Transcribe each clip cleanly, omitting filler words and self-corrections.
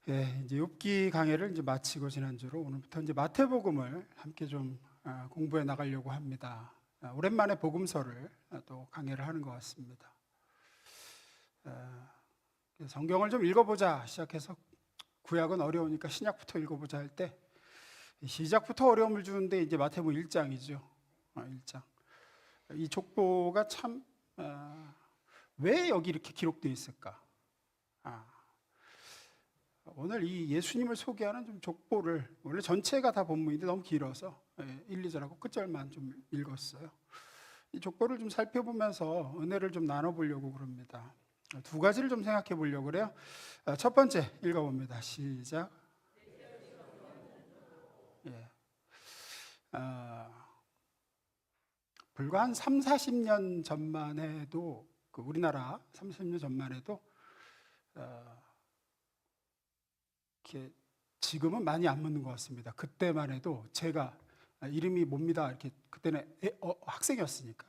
예, 이제 욥기 강해를 이제 마치고 지난주로 오늘부터 이제 마태복음을 함께 좀 공부해 나가려고 합니다. 오랜만에 복음서를 또 강해를 하는 것 같습니다. 성경을 좀 읽어보자 시작해서 구약은 어려우니까 신약부터 읽어보자 할 때 시작부터 어려움을 주는데 이제 마태복음 1장이죠. 1장. 이 족보가 참 왜 여기 이렇게 기록되어 있을까? 오늘 이 예수님을 소개하는 좀 족보를, 원래 전체가 다 본문인데 너무 길어서 1, 2절하고 끝절만 좀 읽었어요. 이 족보를 좀 살펴보면서 은혜를 좀 나눠보려고 그럽니다. 두 가지를 좀 생각해 보려고 그래요. 첫 번째 읽어봅니다. 시작. 불과 한 3, 40년 전만 해도 우리나라 30년 전만 해도 이렇게 지금은 많이 안 묻는 것 같습니다. 그때만 해도 제가 이름이 뭡니다. 이렇게 그때는 학생이었으니까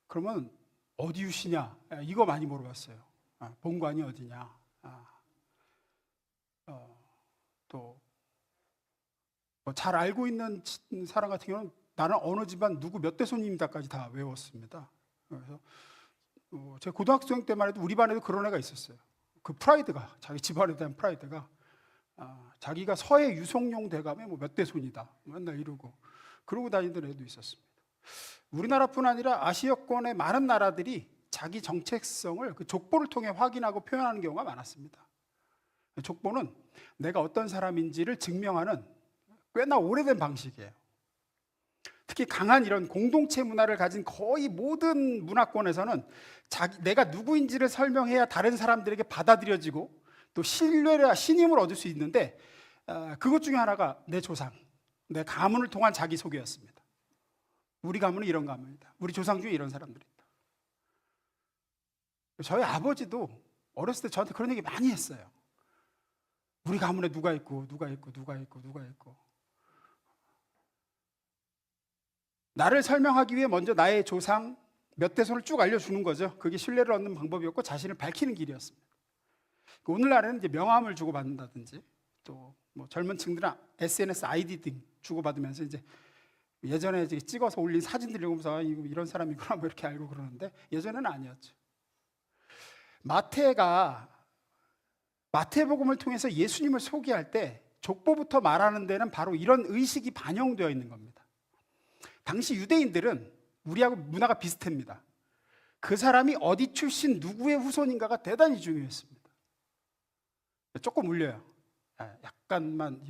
그러면 어디유시냐 이거 많이 물어봤어요. 본관이 어디냐. 또 잘 알고 있는 사람 같은 경우는 나는 어느 집안 누구 몇 대 손님이다까지 다 외웠습니다. 그래서 제 고등학생 때만 해도 우리 반에도 그런 애가 있었어요. 그 프라이드가, 자기 집안에 대한 프라이드가 자기가 서해 유성룡 대감의 뭐 몇 대 손이다 맨날 이러고 그러고 다니던 애도 있었습니다. 우리나라뿐 아니라 아시아권의 많은 나라들이 자기 정체성을 그 족보를 통해 확인하고 표현하는 경우가 많았습니다. 족보는 내가 어떤 사람인지를 증명하는 꽤나 오래된 방식이에요. 특히 강한 이런 공동체 문화를 가진 거의 모든 문화권에서는 내가 누구인지를 설명해야 다른 사람들에게 받아들여지고 또 신뢰와 신임을 얻을 수 있는데 그것 중에 하나가 내 조상, 내 가문을 통한 자기소개였습니다. 우리 가문은 이런 가문이다. 우리 조상 중에 이런 사람들이 있다. 저희 아버지도 어렸을 때 저한테 그런 얘기 많이 했어요. 우리 가문에 누가 있고 누가 있고 누가 있고 누가 있고. 나를 설명하기 위해 먼저 나의 조상 몇 대손을 쭉 알려주는 거죠. 그게 신뢰를 얻는 방법이었고 자신을 밝히는 길이었습니다. 오늘날에는 이제 명함을 주고받는다든지 또 뭐 젊은 층들은 SNS 아이디 등 주고받으면서 이제 예전에 이제 찍어서 올린 사진들 읽으면서 이런 사람이구나 뭐 이렇게 알고 그러는데 예전에는 아니었죠. 마태복음을 통해서 예수님을 소개할 때 족보부터 말하는 데는 바로 이런 의식이 반영되어 있는 겁니다. 당시 유대인들은 우리하고 문화가 비슷합니다. 그 사람이 어디 출신 누구의 후손인가가 대단히 중요했습니다. 조금 울려요. 약간만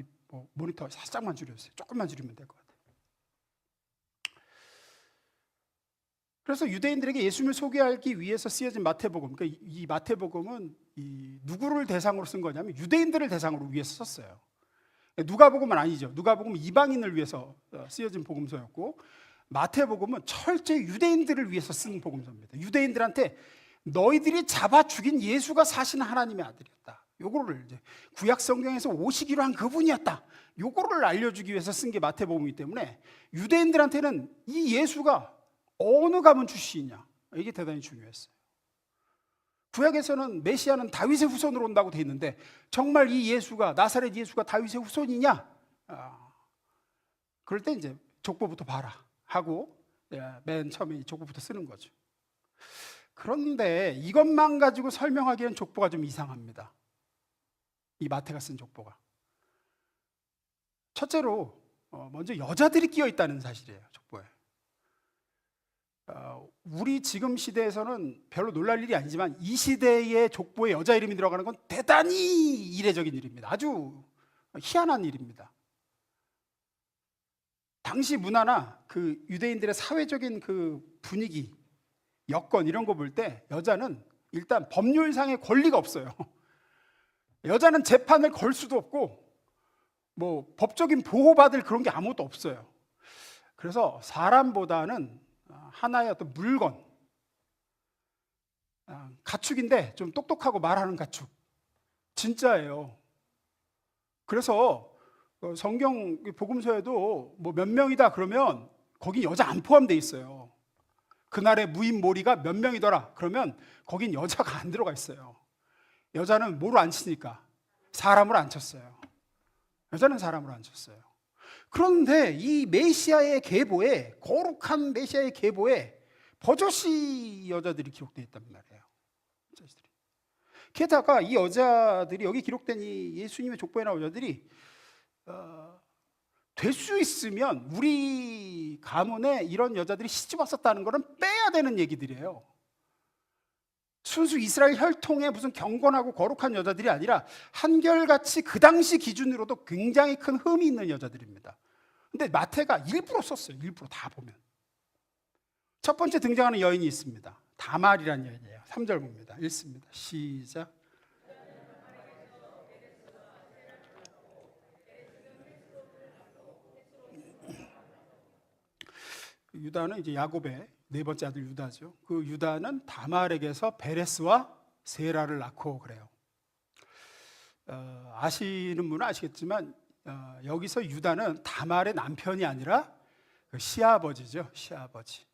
모니터 살짝만 줄여주세요. 조금만 줄이면 될 것 같아요. 그래서 유대인들에게 예수님을 소개하기 위해서 쓰여진 마태복음, 그러니까 이 마태복음은 누구를 대상으로 쓴 거냐면 유대인들을 대상으로 위해서 썼어요. 누가복음은 아니죠. 누가복음은 이방인을 위해서 쓰여진 복음서였고 마태복음은 철저히 유대인들을 위해서 쓴 복음서입니다. 유대인들한테 너희들이 잡아 죽인 예수가 사실 하나님의 아들이었다. 요거를 이제 구약 성경에서 오시기로 한 그분이었다. 요거를 알려주기 위해서 쓴 게 마태복음이기 때문에 유대인들한테는 이 예수가 어느 가문 출신이냐 이게 대단히 중요했어요. 구약에서는 메시아는 다윗의 후손으로 온다고 돼 있는데 정말 이 예수가 나사렛 예수가 다윗의 후손이냐? 그럴 때 이제 족보부터 봐라 하고 맨 처음에 이 족보부터 쓰는 거죠. 그런데 이것만 가지고 설명하기엔 족보가 좀 이상합니다. 이 마태가 쓴 족보가. 첫째로 먼저 여자들이 끼어 있다는 사실이에요. 족보에. 우리 지금 시대에서는 별로 놀랄 일이 아니지만 이 시대의 족보에 여자 이름이 들어가는 건 대단히 이례적인 일입니다. 아주 희한한 일입니다. 당시 문화나 그 유대인들의 사회적인 그 분위기, 여건 이런 거 볼 때 여자는 일단 법률상의 권리가 없어요. 여자는 재판을 걸 수도 없고 뭐 법적인 보호받을 그런 게 아무것도 없어요. 그래서 사람보다는 하나의 어떤 물건, 가축인데 좀 똑똑하고 말하는 가축, 진짜예요. 그래서 성경 복음서에도 뭐 몇 명이다 그러면 거긴 여자 안 포함되어 있어요. 그날의 무인몰이가 몇 명이더라 그러면 거긴 여자가 안 들어가 있어요. 여자는 모로 안 치니까 사람을 안 쳤어요. 여자는 사람을 안 쳤어요. 그런데 이 메시아의 계보에, 거룩한 메시아의 계보에 버젓이 여자들이 기록되어 있단 말이에요. 게다가 이 여자들이, 여기 기록된 이 예수님의 족보에 나온 여자들이 될 수 있으면 우리 가문에 이런 여자들이 시집 왔었다는 것은 빼야 되는 얘기들이에요. 순수 이스라엘 혈통의 무슨 경건하고 거룩한 여자들이 아니라 한결같이 그 당시 기준으로도 굉장히 큰 흠이 있는 여자들입니다. 근데 마태가 일부러 썼어요. 일부러 다 보면. 첫 번째 등장하는 여인이 있습니다. 다말이라는 여인이에요. 3절 봅니다. 읽습니다. 시작. 유다는 이제 야곱의 네 번째 아들 유다죠. 그 유다는 다말에게서 베레스와 세라를 낳고 그래요. 아시는 분은 아시겠지만 여기서 유다는 다말의 남편이 아니라 그 시아버지죠. 시아버지.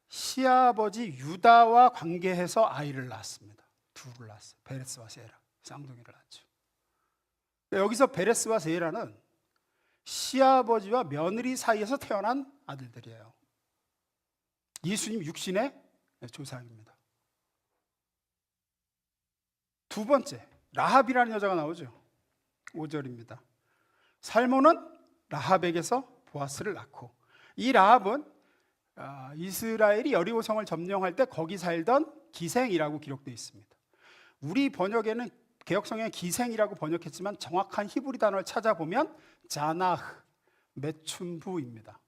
시아버지 유다와 관계해서 아이를 낳았습니다. 둘을 낳았어요. 베레스와 세라. 쌍둥이를 낳았죠. 여기서 베레스와 세라는 시아버지와 며느리 사이에서 태어난 아들들이에요. 예수님 육신의 조상입니다. 두 번째, 라합이라는 여자가 나오죠. 5절입니다. 살몬은 라합에게서 보아스를 낳고, 이 라합은 이스라엘이 여리고성을 점령할 때 거기 살던 기생이라고 기록되어 있습니다. 우리 번역에는 개역성경에 기생이라고 번역했지만 정확한 히브리 단어를 찾아보면 자나흐, 매춘부입니다.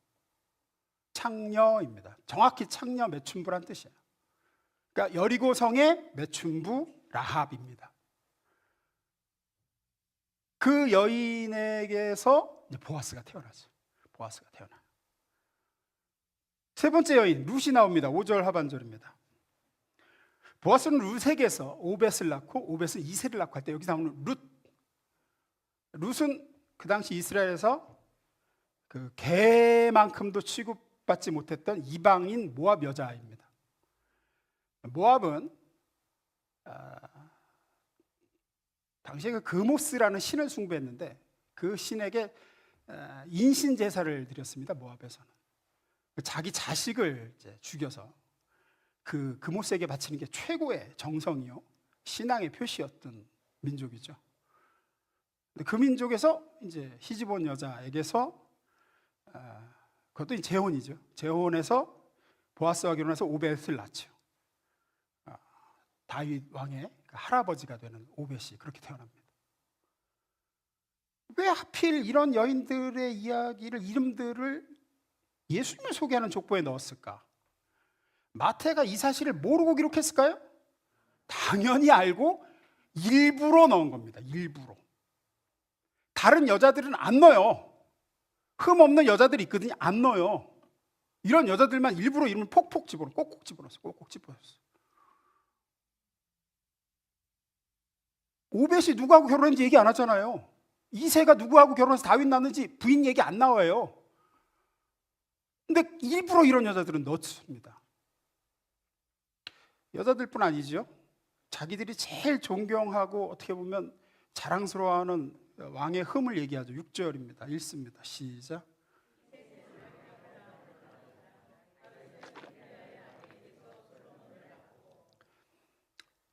창녀입니다. 정확히 창녀, 매춘부란 뜻이에요. 그러니까 여리고성의 매춘부 라합입니다. 그 여인에게서 보아스가 태어나죠. 보아스가 태어나요. 세 번째 여인 룻이 나옵니다. 5절 하반절입니다. 보아스는 룻에게서 오벳을 낳고 오벳은 이세를 낳고 할 때 여기 나오는 룻. 룻은 그 당시 이스라엘에서 그 개만큼도 취급받지 못했던 이방인 모압 여자입니다. 모압은 당시에 그 그모스라는 신을 숭배했는데 그 신에게 인신 제사를 드렸습니다. 모압에서는 자기 자식을 이제 죽여서 그 그모스에게 바치는 게 최고의 정성이요 신앙의 표시였던 민족이죠. 근데 그 민족에서 이제 히즈본 여자에게서 그것도 재혼이죠. 재혼해서 보아스와 결혼해서 오벳을 낳죠. 다윗 왕의 할아버지가 되는 오벳이 그렇게 태어납니다. 왜 하필 이런 여인들의 이름들을 예수님을 소개하는 족보에 넣었을까? 마태가 이 사실을 모르고 기록했을까요? 당연히 알고 일부러 넣은 겁니다. 일부러. 다른 여자들은 안 넣어요. 흠 없는 여자들이 있거든요. 안 넣어요. 이런 여자들만 일부러 이름을 폭폭 집어넣어, 꼭꼭 집어넣었어요. 꼭꼭 집어넣었어요. 오벳이 누구하고 결혼했는지 얘기 안 하잖아요. 이세가 누구하고 결혼해서 다윗 낳는지 부인 얘기 안 나와요. 근데 일부러 이런 여자들은 넣습니다. 여자들뿐 아니죠. 자기들이 제일 존경하고 어떻게 보면 자랑스러워하는 왕의 흠을 얘기하죠. 6절입니다. 읽습니다. 시작.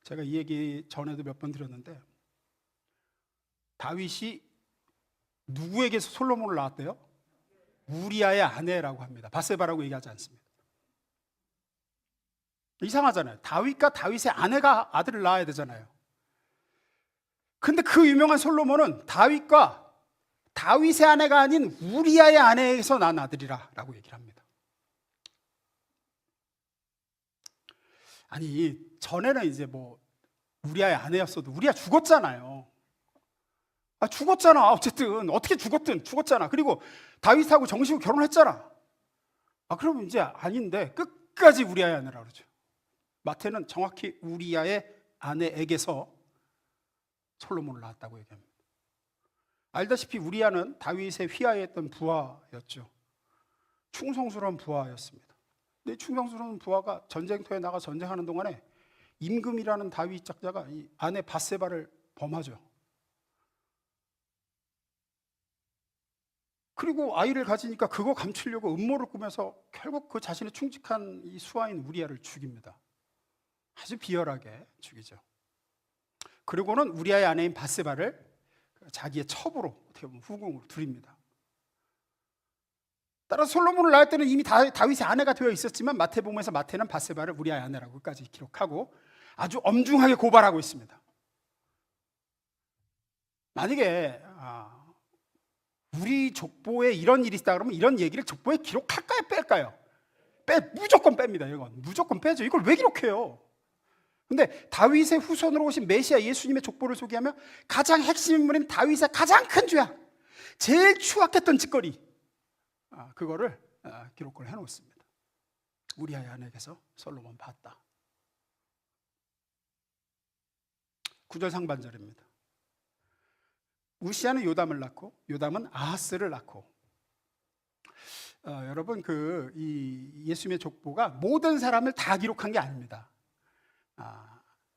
제가 이 얘기 전에도 몇 번 드렸는데 다윗이 누구에게서 솔로몬을 낳았대요? 우리아의 아내라고 합니다. 바세바라고 얘기하지 않습니다. 이상하잖아요. 다윗과 다윗의 아내가 아들을 낳아야 되잖아요. 근데 그 유명한 솔로몬은 다윗과 다윗의 아내가 아닌 우리아의 아내에서 난 아들이라고 얘기를 합니다. 아니 전에는 이제 뭐 우리아의 아내였어도 우리아 죽었잖아요. 죽었잖아. 어쨌든 어떻게 죽었든 죽었잖아. 그리고 다윗하고 정식으로 결혼했잖아. 그러면 이제 아닌데 끝까지 우리아의 아내라고 그러죠. 마태는 정확히 우리아의 아내에게서 솔로몬을 낳았다고 얘기합니다. 알다시피 우리아는 다윗의 휘하였던 부하였죠. 충성스러운 부하였습니다. 근데 충성스러운 부하가 전쟁터에 나가 전쟁하는 동안에 임금이라는 다윗 작자가 이 아내 바세바를 범하죠. 그리고 아이를 가지니까 그거 감추려고 음모를 꾸며서 결국 그 자신의 충직한 이 수하인 우리아를 죽입니다. 아주 비열하게 죽이죠. 그리고는 우리아의 아내인 밧세바를 자기의 첩으로, 어떻게 보면 후궁으로 들입니다. 따라서 솔로몬을 낳을 때는 이미 다윗의 아내가 되어 있었지만 마태복음에서 마태는 밧세바를 우리아의 아내라고까지 기록하고 아주 엄중하게 고발하고 있습니다. 만약에 우리 족보에 이런 일이 있다 그러면 이런 얘기를 족보에 기록할까요, 뺄까요? 무조건 뺍니다. 이건 무조건 빼죠. 이걸 왜 기록해요? 근데 다윗의 후손으로 오신 메시아 예수님의 족보를 소개하며 가장 핵심 인물인 다윗의 가장 큰 죄악, 제일 추악했던 짓거리, 그거를 기록을 해놓습니다. 우리아의 아내에게서 솔로몬 봤다. 9절 상반절입니다. 우시아는 요담을 낳고 요담은 아하스를 낳고. 여러분 이 예수님의 족보가 모든 사람을 다 기록한 게 아닙니다.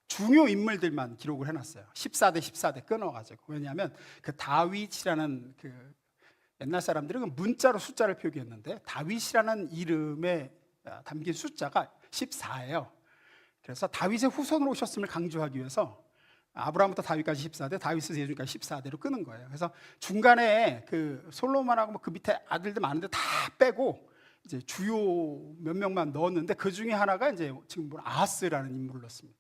중요 인물들만 기록을 해놨어요. 14대 끊어가지고. 왜냐하면 그 다윗이라는 그 옛날 사람들은 그 문자로 숫자를 표기했는데 다윗이라는 이름에 담긴 숫자가 14예요. 그래서 다윗의 후손으로 오셨음을 강조하기 위해서 아브라함부터 다윗까지 14대, 다윗에서 예수님까지 14대로 끄는 거예요. 그래서 중간에 그 솔로몬하고 그 밑에 아들들 많은데 다 빼고 이제 주요 몇 명만 넣었는데 그 중에 하나가 이제 지금 보는 아하스라는 인물을 넣었습니다.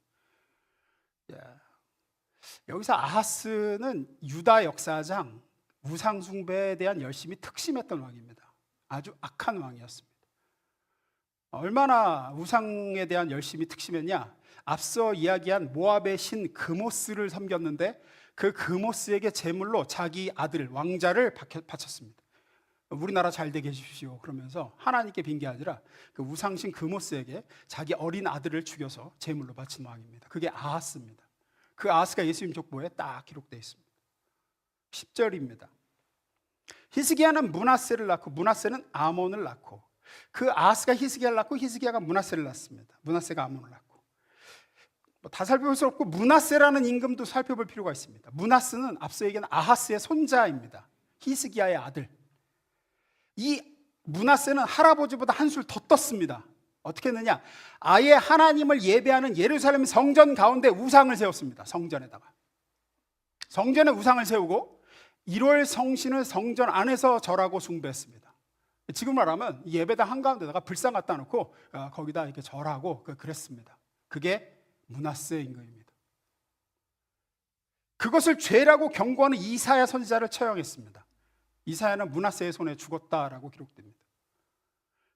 여기서 아하스는 유다 역사상 우상 숭배에 대한 열심이 특심했던 왕입니다. 아주 악한 왕이었습니다. 얼마나 우상에 대한 열심이 특심했냐? 앞서 이야기한 모압의 신 그모스를 섬겼는데 그 그모스에게 제물로 자기 아들 왕자를 바쳤습니다. 우리나라 잘 되게 해주십시오 그러면서 하나님께 빈 게 아니라 그 우상신 그모스에게 자기 어린 아들을 죽여서 제물로 바친 왕입니다. 그게 아하스입니다. 그 아하스가 예수님 족보에 딱 기록되어 있습니다. 10절입니다. 히스기야는 므낫세를 낳고 므낫세는 아몬을 낳고, 그 아하스가 히스기야를 낳고 히스기야가 므낫세를 낳습니다. 므낫세가 아몬을 낳고. 다 살펴볼 수 없고 므낫세라는 임금도 살펴볼 필요가 있습니다. 므낫세는 앞서 얘기한 아하스의 손자입니다. 히스기야의 아들. 이 므낫세는 할아버지보다 한술 더 떴습니다. 어떻게 했느냐? 아예 하나님을 예배하는 예루살렘 성전 가운데 우상을 세웠습니다. 성전에 우상을 세우고 1월 성신을 성전 안에서 절하고 숭배했습니다. 지금 말하면 예배당 한가운데다가 불상 갖다 놓고 거기다 이렇게 절하고 그랬습니다. 그게 므낫세 임금입니다. 그것을 죄라고 경고하는 이사야 선지자를 처형했습니다. 이사야는 므낫세의 손에 죽었다라고 기록됩니다.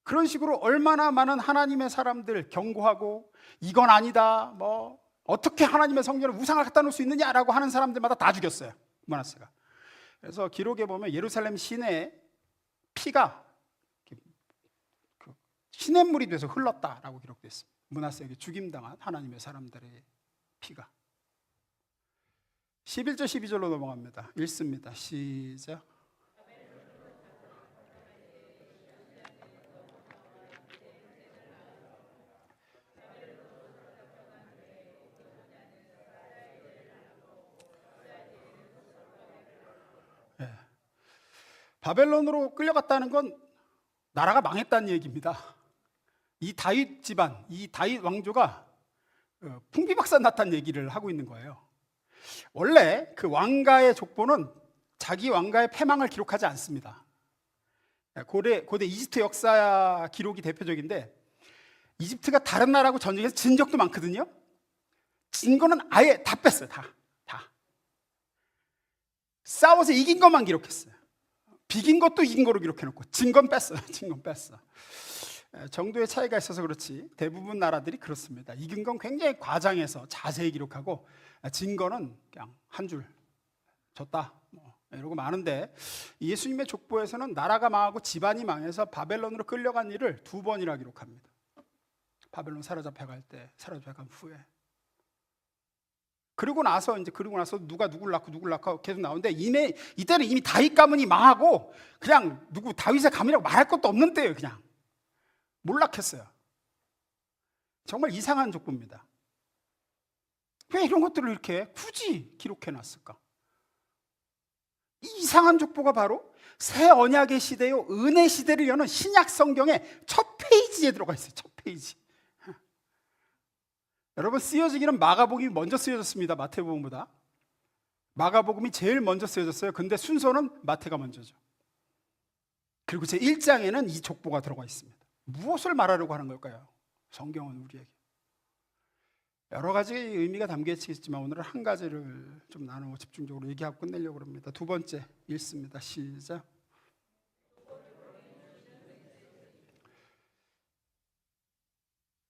그런 식으로 얼마나 많은 하나님의 사람들 경고하고 이건 아니다, 어떻게 하나님의 성전에 우상을 갖다 놓을 수 있느냐라고 하는 사람들마다 다 죽였어요, 므낫세가. 그래서 기록에 보면 예루살렘 시내에 피가 시냇물이 돼서 흘렀다라고 기록되어 있습니다. 므낫세에게 죽임당한 하나님의 사람들의 피가. 11절 12절로 넘어갑니다. 읽습니다. 시작. 바벨론으로 끌려갔다는 건 나라가 망했다는 얘기입니다. 이 다윗 집안, 이 다윗 왕조가 풍비박산 났다는 얘기를 하고 있는 거예요. 원래 그 왕가의 족보는 자기 왕가의 패망을 기록하지 않습니다. 고대 이집트 역사 기록이 대표적인데, 이집트가 다른 나라하고 전쟁에서 진 적도 많거든요. 진 거는 아예 다 뺐어요. 다 싸워서 이긴 것만 기록했어요. 비긴 것도 이긴 거로 기록해놓고 진 건 뺐어요. 정도의 차이가 있어서 그렇지 대부분 나라들이 그렇습니다. 이긴 건 굉장히 과장해서 자세히 기록하고 진 거는 그냥 한 줄 졌다 이러고 마는데, 예수님의 족보에서는 나라가 망하고 집안이 망해서 바벨론으로 끌려간 일을 2번이나 기록합니다. 바벨론 사로잡혀간 후에. 그리고 나서 누가 누굴 낳고 계속 나오는데, 이때는 이미 다윗 가문이 망하고 그냥 누구 다윗의 가문이라고 말할 것도 없는 때예요. 그냥 몰락했어요. 정말 이상한 족보입니다. 왜 이런 것들을 이렇게 굳이 기록해 놨을까? 이 이상한 족보가 바로 새 언약의 시대요, 은혜 시대를 여는 신약 성경의 첫 페이지에 들어가 있어요. 첫 페이지. 여러분, 쓰여지기는 마가복음이 먼저 쓰여졌습니다. 마태복음보다. 마가복음이 제일 먼저 쓰여졌어요. 근데 순서는 마태가 먼저죠. 그리고 제 1장에는 이 족보가 들어가 있습니다. 무엇을 말하려고 하는 걸까요? 성경은 우리에게 여러 가지 의미가 담겨 있겠지만 오늘은 한 가지를 좀 나누고 집중적으로 얘기하고 끝내려고 합니다. 두 번째 읽습니다. 시작.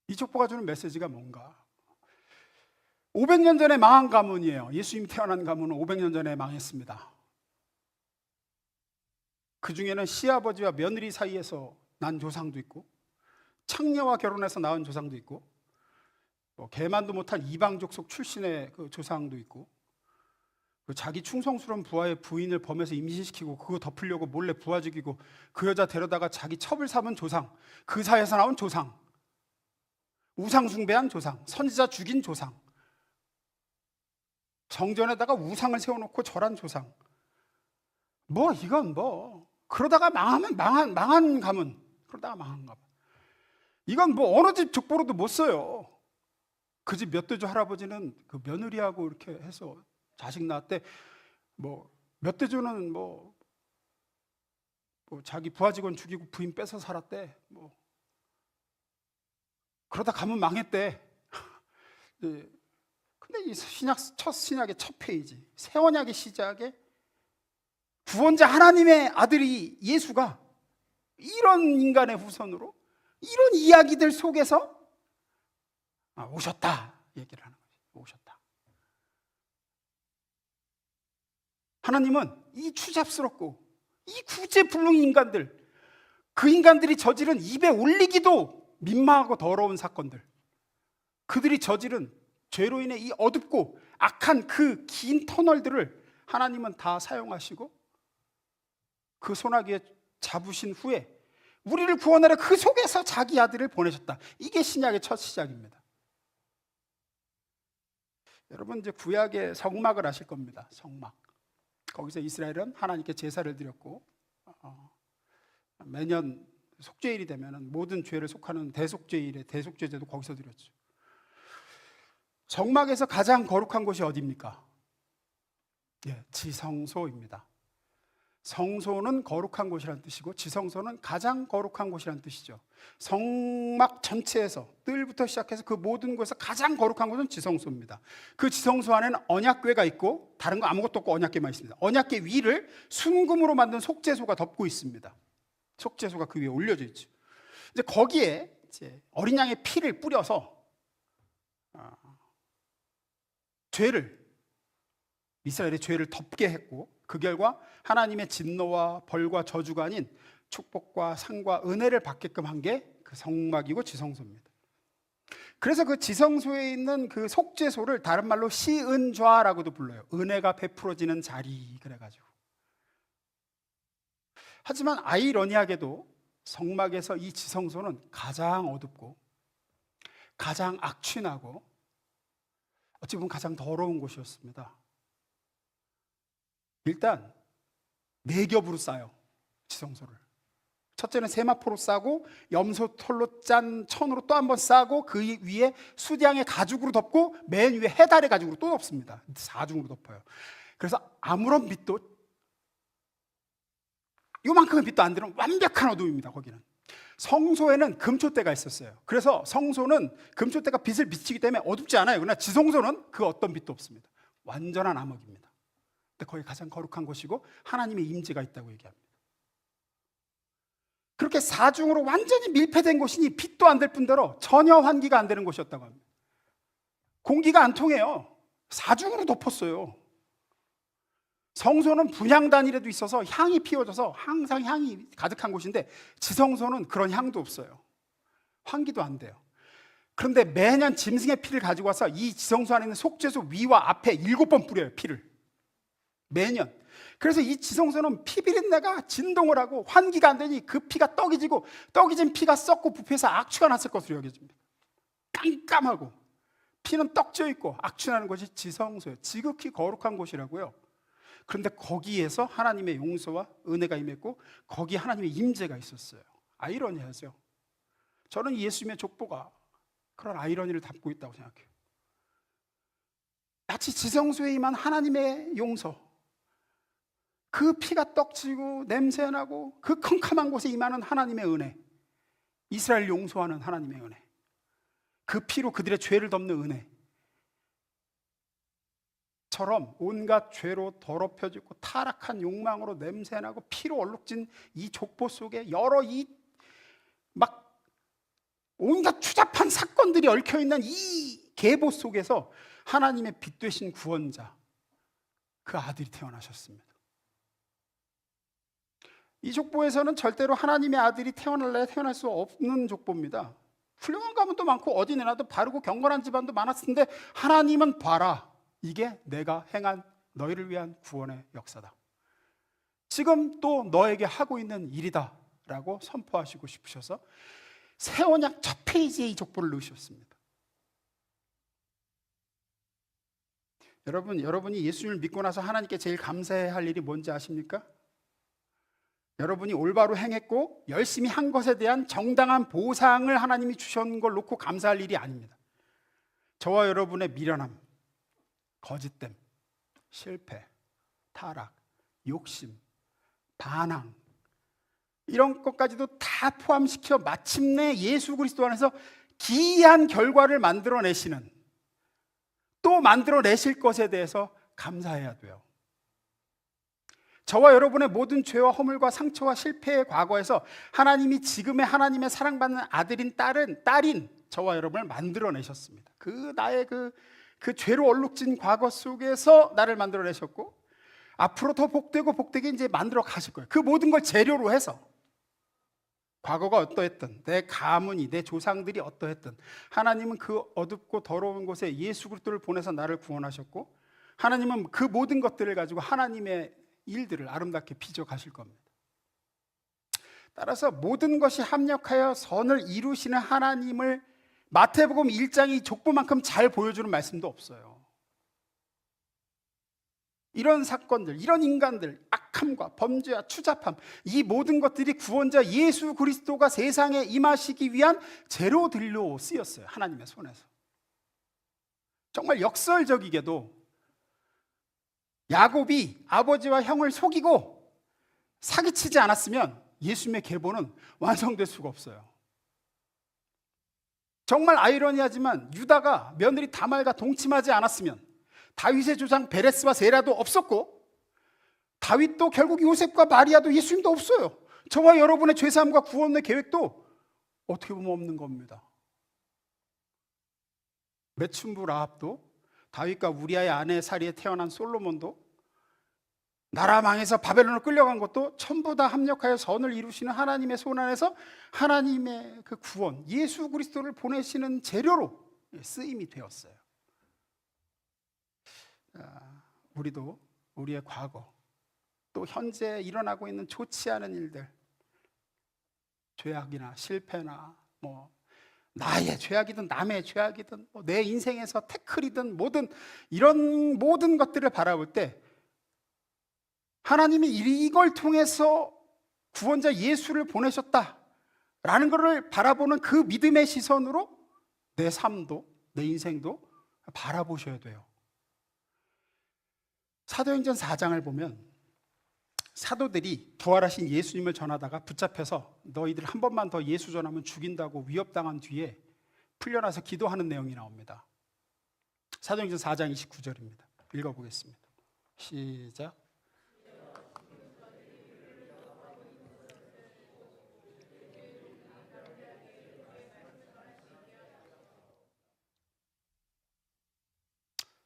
이 족보가 주는 메시지가 뭔가? 500년 전에 망한 가문이에요. 예수님이 태어난 가문은 500년 전에 망했습니다. 그 중에는 시아버지와 며느리 사이에서 난 조상도 있고, 창녀와 결혼해서 낳은 조상도 있고, 개만도 못한 이방 족속 출신의 그 조상도 있고, 자기 충성스러운 부하의 부인을 범해서 임신시키고 그거 덮으려고 몰래 부하 죽이고 그 여자 데려다가 자기 첩을 삼은 조상, 그 사이에서 나온 조상, 우상 숭배한 조상, 선지자 죽인 조상, 성전에다가 우상을 세워놓고 절한 조상. 이건 그러다가 망하면 망한 가문. 그러다가 망한 가문. 이건 어느 집 족보로도 못 써요. 그 집 몇 대조 할아버지는 그 며느리하고 이렇게 해서 자식 낳았대. 몇 대조는 자기 부하 직원 죽이고 부인 뺏어 살았대. 그러다 가문 망했대. 근데 이 첫 신약의 첫 페이지, 새 언약의 시작에 구원자 하나님의 아들이 예수가 이런 인간의 후손으로 이런 이야기들 속에서 오셨다 얘기를 하는 거죠. 오셨다. 하나님은 이 추잡스럽고 이 구제불능인 인간들, 그 인간들이 저지른 입에 올리기도 민망하고 더러운 사건들, 그들이 저지른 죄로 인해 이 어둡고 악한 그 긴 터널들을 하나님은 다 사용하시고 그 소나기에 잡으신 후에 우리를 구원하려 그 속에서 자기 아들을 보내셨다. 이게 신약의 첫 시작입니다. 여러분, 이제 구약의 성막을 아실 겁니다. 성막. 거기서 이스라엘은 하나님께 제사를 드렸고 매년 속죄일이 되면 모든 죄를 속하는 대속죄일에 대속죄제도 거기서 드렸죠. 성막에서 가장 거룩한 곳이 어디입니까? 지성소입니다. 성소는 거룩한 곳이라는 뜻이고 지성소는 가장 거룩한 곳이라는 뜻이죠. 성막 전체에서 뜰부터 시작해서 그 모든 곳에서 가장 거룩한 곳은 지성소입니다. 그 지성소 안에는 언약궤가 있고 다른 거 아무것도 없고 언약궤만 있습니다. 언약궤 위를 순금으로 만든 속죄소가 덮고 있습니다. 속죄소가 그 위에 올려져 있죠. 이제 거기에 어린 양의 피를 뿌려서 이스라엘의 죄를 덮게 했고 그 결과 하나님의 진노와 벌과 저주가 아닌 축복과 상과 은혜를 받게끔 한 게 그 성막이고 지성소입니다. 그래서 그 지성소에 있는 그 속죄소를 다른 말로 시은좌라고도 불러요. 은혜가 베풀어지는 자리 그래가지고. 하지만 아이러니하게도 성막에서 이 지성소는 가장 어둡고 가장 악취나고 어찌 보면 가장 더러운 곳이었습니다. 일단 4겹으로 싸요. 지성소를. 첫째는 세마포로 싸고 염소털로 짠 천으로 또 한 번 싸고 그 위에 수량의 가죽으로 덮고 맨 위에 해달의 가죽으로 또 덮습니다. 4중으로 덮어요. 그래서 아무런 빛도 요만큼의 빛도 안 드는 완벽한 어둠입니다. 거기는. 성소에는 금초대가 있었어요. 그래서 성소는 금초대가 빛을 비치기 때문에 어둡지 않아요. 그러나 지성소는 그 어떤 빛도 없습니다. 완전한 암흑입니다. 근데 거기 가장 거룩한 곳이고 하나님의 임재가 있다고 얘기합니다. 그렇게 4중으로 완전히 밀폐된 곳이니 빛도 안 될 뿐더러 전혀 환기가 안 되는 곳이었다고 합니다. 공기가 안 통해요. 4중으로 덮었어요. 성소는 분향단이라도 있어서 향이 피워져서 항상 향이 가득한 곳인데 지성소는 그런 향도 없어요. 환기도 안 돼요. 그런데 매년 짐승의 피를 가지고 와서 이 지성소 안에 있는 속죄소 위와 앞에 7번 뿌려요. 피를. 매년. 그래서 이 지성소는 피비린내가 진동을 하고 환기가 안 되니 그 피가 떡이지고 떡이진 피가 썩고 부패해서 악취가 났을 것으로 여겨집니다. 깜깜하고 피는 떡져 있고 악취나는 곳이 지성소예요. 지극히 거룩한 곳이라고요. 그런데 거기에서 하나님의 용서와 은혜가 임했고 거기 하나님의 임재가 있었어요. 아이러니하죠. 저는 예수님의 족보가 그런 아이러니를 담고 있다고 생각해요. 마치 지성소에 임한 하나님의 용서, 그 피가 떡지고 냄새나고 그 컴컴한 곳에 임하는 하나님의 은혜, 이스라엘 용서하는 하나님의 은혜, 그 피로 그들의 죄를 덮는 은혜 처럼 온갖 죄로 더럽혀지고 타락한 욕망으로 냄새나고 피로 얼룩진 이 족보 속에 여러 막 온갖 추잡한 사건들이 얽혀있는 이 계보 속에서 하나님의 빛 되신 구원자, 그 아들이 태어나셨습니다. 이 족보에서는 절대로 하나님의 아들이 태어날 수 없는 족보입니다. 훌륭한 가문도 많고 어디 내놔도 바르고 경건한 집안도 많았을 텐데 하나님은 봐라, 이게 내가 행한 너희를 위한 구원의 역사다, 지금 또 너에게 하고 있는 일이다 라고 선포하시고 싶으셔서 새 언약 첫 페이지에 이 족보를 넣으셨습니다. 여러분이 예수님을 믿고 나서 하나님께 제일 감사해야 할 일이 뭔지 아십니까? 여러분이 올바로 행했고 열심히 한 것에 대한 정당한 보상을 하나님이 주신 걸 놓고 감사할 일이 아닙니다. 저와 여러분의 미련함, 거짓됨, 실패, 타락, 욕심, 반항, 이런 것까지도 다 포함시켜 마침내 예수 그리스도 안에서 기이한 결과를 만들어내시는, 또 만들어내실 것에 대해서 감사해야 돼요. 저와 여러분의 모든 죄와 허물과 상처와 실패의 과거에서 하나님이 지금의 하나님의 사랑받는 아들인 딸인 저와 여러분을 만들어내셨습니다. 나의 그 죄로 얼룩진 과거 속에서 나를 만들어내셨고 앞으로 더 복되게 이제 만들어 가실 거예요. 그 모든 걸 재료로 해서 과거가 어떠했든, 내 가문이, 내 조상들이 어떠했든 하나님은 그 어둡고 더러운 곳에 예수 그리스도를 보내서 나를 구원하셨고 하나님은 그 모든 것들을 가지고 하나님의 일들을 아름답게 빚어 가실 겁니다. 따라서 모든 것이 합력하여 선을 이루시는 하나님을 마태복음 1장이 족보만큼 잘 보여주는 말씀도 없어요. 이런 사건들, 이런 인간들, 악함과 범죄와 추잡함, 이 모든 것들이 구원자 예수 그리스도가 세상에 임하시기 위한 재료들로 쓰였어요. 하나님의 손에서. 정말 역설적이게도 야곱이 아버지와 형을 속이고 사기치지 않았으면 예수님의 계보는 완성될 수가 없어요. 정말 아이러니하지만 유다가 며느리 다말과 동침하지 않았으면 다윗의 조상 베레스와 세라도 없었고 다윗도 결국 요셉과 마리아도 예수님도 없어요. 저와 여러분의 죄사함과 구원의 계획도 어떻게 보면 없는 겁니다. 매춘부 라합도 다윗과 우리아의 아내 사리에 태어난 솔로몬도 나라 망해서 바벨론으로 끌려간 것도 전부 다 합력하여 선을 이루시는 하나님의 손 안에서 하나님의 그 구원, 예수 그리스도를 보내시는 재료로 쓰임이 되었어요. 우리도 우리의 과거, 또 현재 일어나고 있는 좋지 않은 일들, 죄악이나 실패나 나의 죄악이든 남의 죄악이든 내 인생에서 태클이든 뭐든 이런 모든 것들을 바라볼 때 하나님이 이걸 통해서 구원자 예수를 보내셨다라는 것을 바라보는 그 믿음의 시선으로 내 삶도, 내 인생도 바라보셔야 돼요. 사도행전 4장을 보면 사도들이 부활하신 예수님을 전하다가 붙잡혀서 너희들 한 번만 더 예수 전하면 죽인다고 위협당한 뒤에 풀려나서 기도하는 내용이 나옵니다. 사도행전 4장 29절입니다. 읽어보겠습니다. 시작.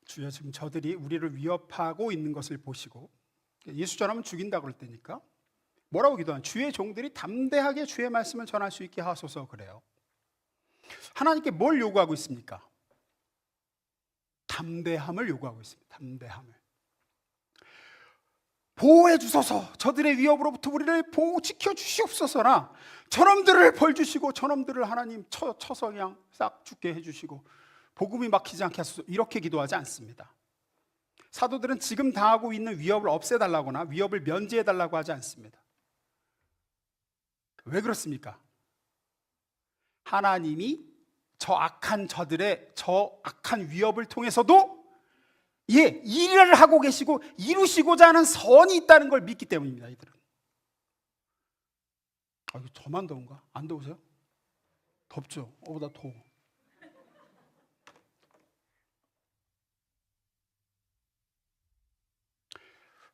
주여, 지금 저들이 우리를 위협하고 있는 것을 보시고, 예수 전하면 죽인다고 그럴 때니까 뭐라고 기도하는? 주의 종들이 담대하게 주의 말씀을 전할 수 있게 하소서. 그래요. 하나님께 뭘 요구하고 있습니까? 담대함을 요구하고 있습니다. 담대함을. 보호해 주소서. 저들의 위협으로부터 우리를 지켜 주시옵소서나 저놈들을 벌 주시고 저놈들을 하나님 쳐서 그냥 싹 죽게 해 주시고 복음이 막히지 않게 하소서, 이렇게 기도하지 않습니다. 사도들은 지금 당하고 있는 위협을 없애달라거나 위협을 면제해달라고 하지 않습니다. 왜 그렇습니까? 하나님이 저 악한 위협을 통해서도 일을 하고 계시고 이루시고자 하는 선이 있다는 걸 믿기 때문입니다. 이들은. 이거 저만 더운가? 안 더우세요? 덥죠? 나 더워.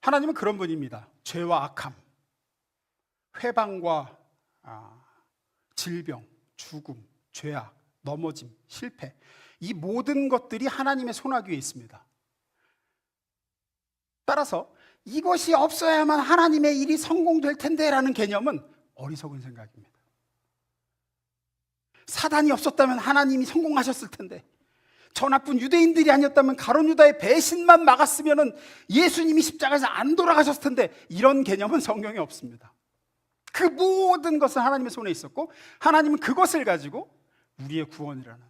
하나님은 그런 분입니다. 죄와 악함, 회방과 질병, 죽음, 죄악, 넘어짐, 실패, 이 모든 것들이 하나님의 손아귀에 있습니다. 따라서 이것이 없어야만 하나님의 일이 성공될 텐데 라는 개념은 어리석은 생각입니다. 사단이 없었다면 하나님이 성공하셨을 텐데, 저 나쁜 유대인들이 아니었다면 가룟 유다의 배신만 막았으면 예수님이 십자가에서 안 돌아가셨을 텐데, 이런 개념은 성경에 없습니다. 그 모든 것은 하나님의 손에 있었고, 하나님은 그것을 가지고 우리의 구원이라는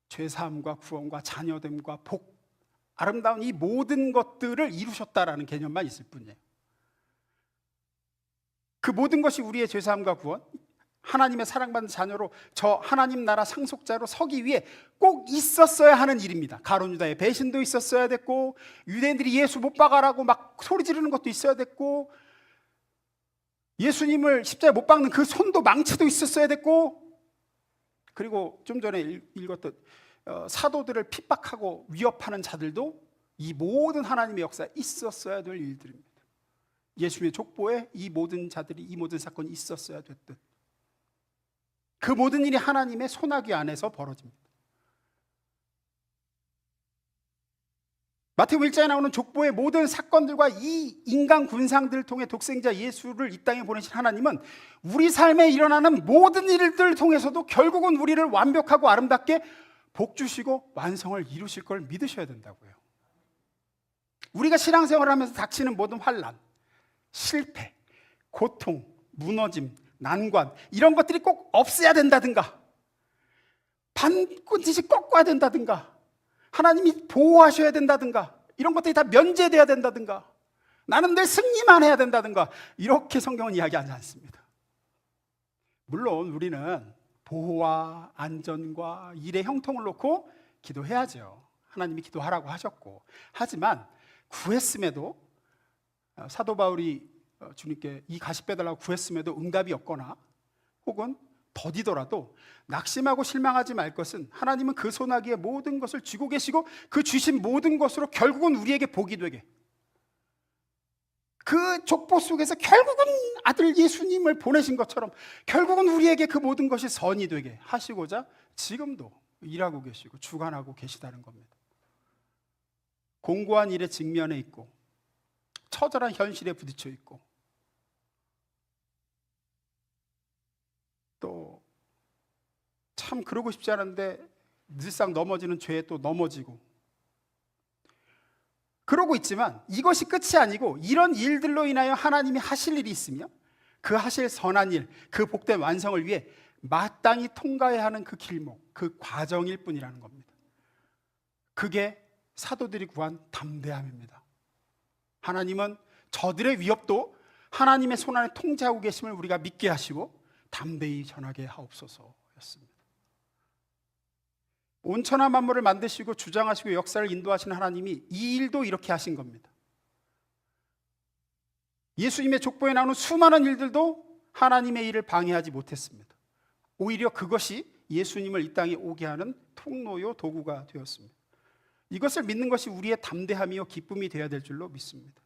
죄사함과 구원과 자녀됨과 복, 아름다운 이 모든 것들을 이루셨다라는 개념만 있을 뿐이에요. 그 모든 것이 우리의 죄사함과 구원, 하나님의 사랑받는 자녀로 저 하나님 나라 상속자로 서기 위해 꼭 있었어야 하는 일입니다. 가룟 유다의 배신도 있었어야 됐고, 유대인들이 예수 못 박아라고 막 소리 지르는 것도 있어야 됐고, 예수님을 십자가에 못 박는 그 손도 망치도 있었어야 됐고, 그리고 좀 전에 읽었던 사도들을 핍박하고 위협하는 자들도 이 모든 하나님의 역사에 있었어야 될 일들입니다. 예수님의 족보에 이 모든 자들이, 이 모든 사건이 있었어야 됐듯 그 모든 일이 하나님의 손아귀 안에서 벌어집니다. 마태복음 1장에 나오는 족보의 모든 사건들과 이 인간 군상들을 통해 독생자 예수를 이 땅에 보내신 하나님은 우리 삶에 일어나는 모든 일들을 통해서도 결국은 우리를 완벽하고 아름답게 복 주시고 완성을 이루실 걸 믿으셔야 된다고요. 우리가 신앙생활을 하면서 닥치는 모든 환난, 실패, 고통, 무너짐, 난관, 이런 것들이 꼭 없어야 된다든가, 반드시 꺾어야 된다든가, 하나님이 보호하셔야 된다든가, 이런 것들이 다 면제돼야 된다든가, 나는 늘 승리만 해야 된다든가, 이렇게 성경은 이야기하지 않습니다. 물론 우리는 보호와 안전과 일의 형통을 놓고 기도해야죠. 하나님이 기도하라고 하셨고, 하지만 구했음에도, 사도 바울이 주님께 이 가시 빼달라고 구했음에도 응답이 없거나 혹은 더디더라도 낙심하고 실망하지 말 것은, 하나님은 그 손아귀에 모든 것을 쥐고 계시고 그 주신 모든 것으로 결국은 우리에게 복이 되게, 그 족보 속에서 결국은 아들 예수님을 보내신 것처럼 결국은 우리에게 그 모든 것이 선이 되게 하시고자 지금도 일하고 계시고 주관하고 계시다는 겁니다. 공고한 일의 직면에 있고 처절한 현실에 부딪혀 있고, 또 참 그러고 싶지 않은데 늘상 넘어지는 죄에 또 넘어지고 그러고 있지만, 이것이 끝이 아니고 이런 일들로 인하여 하나님이 하실 일이 있으며 그 하실 선한 일, 그 복된 완성을 위해 마땅히 통과해야 하는 그 길목, 그 과정일 뿐이라는 겁니다. 그게 사도들이 구한 담대함입니다. 하나님은 저들의 위협도 하나님의 손안에 통제하고 계심을 우리가 믿게 하시고 담대히 전하게 하옵소서였습니다. 온천하 만물을 만드시고 주장하시고 역사를 인도하시는 하나님이 이 일도 이렇게 하신 겁니다. 예수님의 족보에 나오는 수많은 일들도 하나님의 일을 방해하지 못했습니다. 오히려 그것이 예수님을 이 땅에 오게 하는 통로요 도구가 되었습니다. 이것을 믿는 것이 우리의 담대함이요 기쁨이 되어야 될 줄로 믿습니다.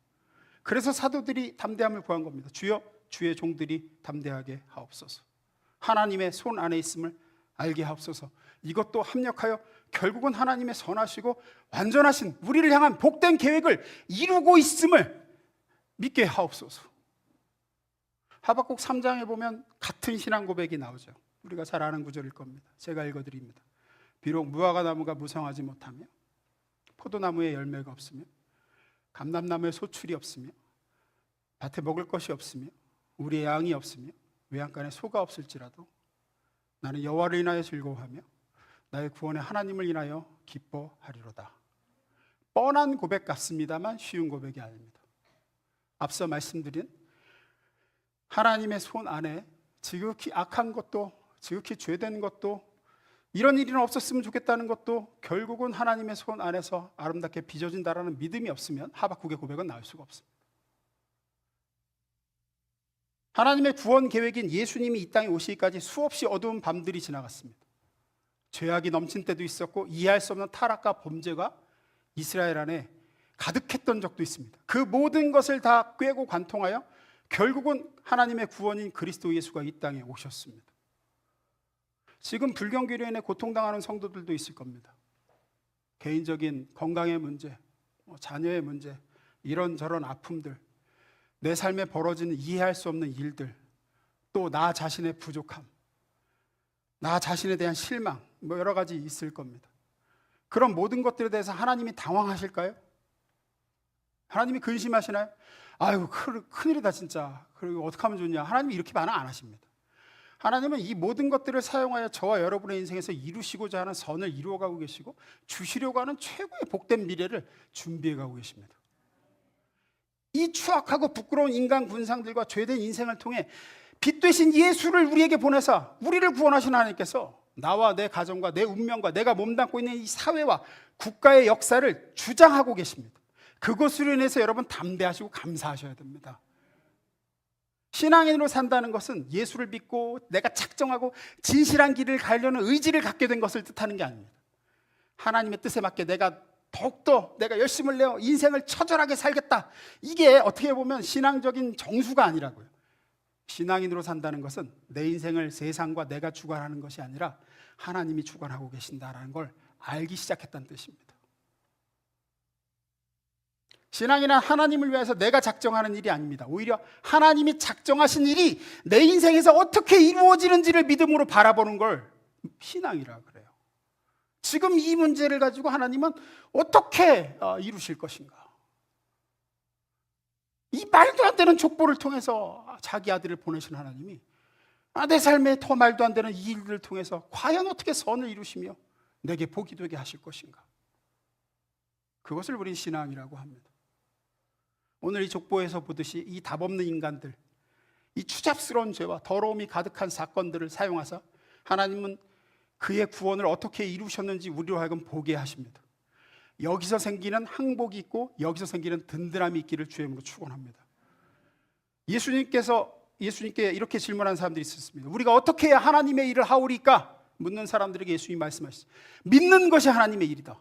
그래서 사도들이 담대함을 구한 겁니다. 주여, 주의 종들이 담대하게 하옵소서. 하나님의 손 안에 있음을 알게 하옵소서. 이것도 합력하여 결국은 하나님의 선하시고 완전하신 우리를 향한 복된 계획을 이루고 있음을 믿게 하옵소서. 하박국 3장에 보면 같은 신앙 고백이 나오죠. 우리가 잘 아는 구절일 겁니다. 제가 읽어드립니다. 비록 무화과 나무가 무성하지 못하며 포도나무에 열매가 없으며 감람나무에 소출이 없으며 밭에 먹을 것이 없으며 우리의 양이 없으며 외양간에 소가 없을지라도 나는 여호와를 인하여 즐거워하며 나의 구원의 하나님을 인하여 기뻐하리로다. 뻔한 고백 같습니다만 쉬운 고백이 아닙니다. 앞서 말씀드린 하나님의 손 안에 지극히 악한 것도, 지극히 죄된 것도, 이런 일은 없었으면 좋겠다는 것도 결국은 하나님의 손 안에서 아름답게 빚어진다라는 믿음이 없으면 하박국의 고백은 나올 수가 없습니다. 하나님의 구원 계획인 예수님이 이 땅에 오시기까지 수없이 어두운 밤들이 지나갔습니다. 죄악이 넘친 때도 있었고 이해할 수 없는 타락과 범죄가 이스라엘 안에 가득했던 적도 있습니다. 그 모든 것을 다 꿰고 관통하여 결국은 하나님의 구원인 그리스도 예수가 이 땅에 오셨습니다. 지금 불경기로 인해 고통당하는 성도들도 있을 겁니다. 개인적인 건강의 문제, 자녀의 문제, 이런저런 아픔들, 내 삶에 벌어지는 이해할 수 없는 일들, 또 나 자신의 부족함, 나 자신에 대한 실망, 여러 가지 있을 겁니다. 그런 모든 것들에 대해서 하나님이 당황하실까요? 하나님이 근심하시나요? 아이고 큰일이다 진짜, 그리고 어떻게 하면 좋냐. 하나님이 이렇게 반응 안 하십니다. 하나님은 이 모든 것들을 사용하여 저와 여러분의 인생에서 이루시고자 하는 선을 이루어가고 계시고 주시려고 하는 최고의 복된 미래를 준비해가고 계십니다. 이 추악하고 부끄러운 인간 군상들과 죄된 인생을 통해 빛 되신 예수를 우리에게 보내사 우리를 구원하신 하나님께서 나와 내 가정과 내 운명과 내가 몸담고 있는 이 사회와 국가의 역사를 주장하고 계십니다. 그것으로 인해서 여러분 담대하시고 감사하셔야 됩니다. 신앙인으로 산다는 것은 예수를 믿고 내가 작정하고 진실한 길을 가려는 의지를 갖게 된 것을 뜻하는 게 아닙니다. 하나님의 뜻에 맞게 내가 더욱더 내가 열심을 내어 인생을 처절하게 살겠다, 이게 어떻게 보면 신앙적인 정수가 아니라고요. 신앙인으로 산다는 것은 내 인생을 세상과 내가 주관하는 것이 아니라 하나님이 주관하고 계신다라는 걸 알기 시작했다는 뜻입니다. 신앙이란 하나님을 위해서 내가 작정하는 일이 아닙니다. 오히려 하나님이 작정하신 일이 내 인생에서 어떻게 이루어지는지를 믿음으로 바라보는 걸 신앙이라 그래요. 지금 이 문제를 가지고 하나님은 어떻게 이루실 것인가? 이 말도 안 되는 족보를 통해서 자기 아들을 보내신 하나님이 내 삶에 더 말도 안 되는 이 일들을 통해서 과연 어떻게 선을 이루시며 내게 복이 되게 하실 것인가? 그것을 우리 신앙이라고 합니다. 오늘 이 족보에서 보듯이 이 답없는 인간들, 이 추잡스러운 죄와 더러움이 가득한 사건들을 사용하사 하나님은 그의 구원을 어떻게 이루셨는지 우리로 하여금 보게 하십니다. 여기서 생기는 항복이 있고 여기서 생기는 든든함이 있기를 주의 이름으로 축원합니다. 예수님께 이렇게 질문한 사람들이 있었습니다. 우리가 어떻게 해야 하나님의 일을 하오리까? 묻는 사람들에게 예수님이 말씀하시죠. 믿는 것이 하나님의 일이다.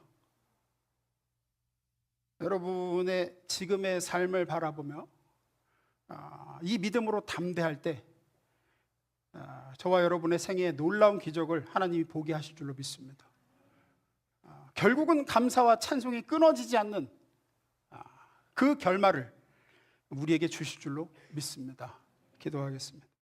여러분의 지금의 삶을 바라보며 이 믿음으로 담대할 때 저와 여러분의 생애에 놀라운 기적을 하나님이 보게 하실 줄로 믿습니다. 결국은 감사와 찬송이 끊어지지 않는 그 결말을 우리에게 주실 줄로 믿습니다. 기도하겠습니다.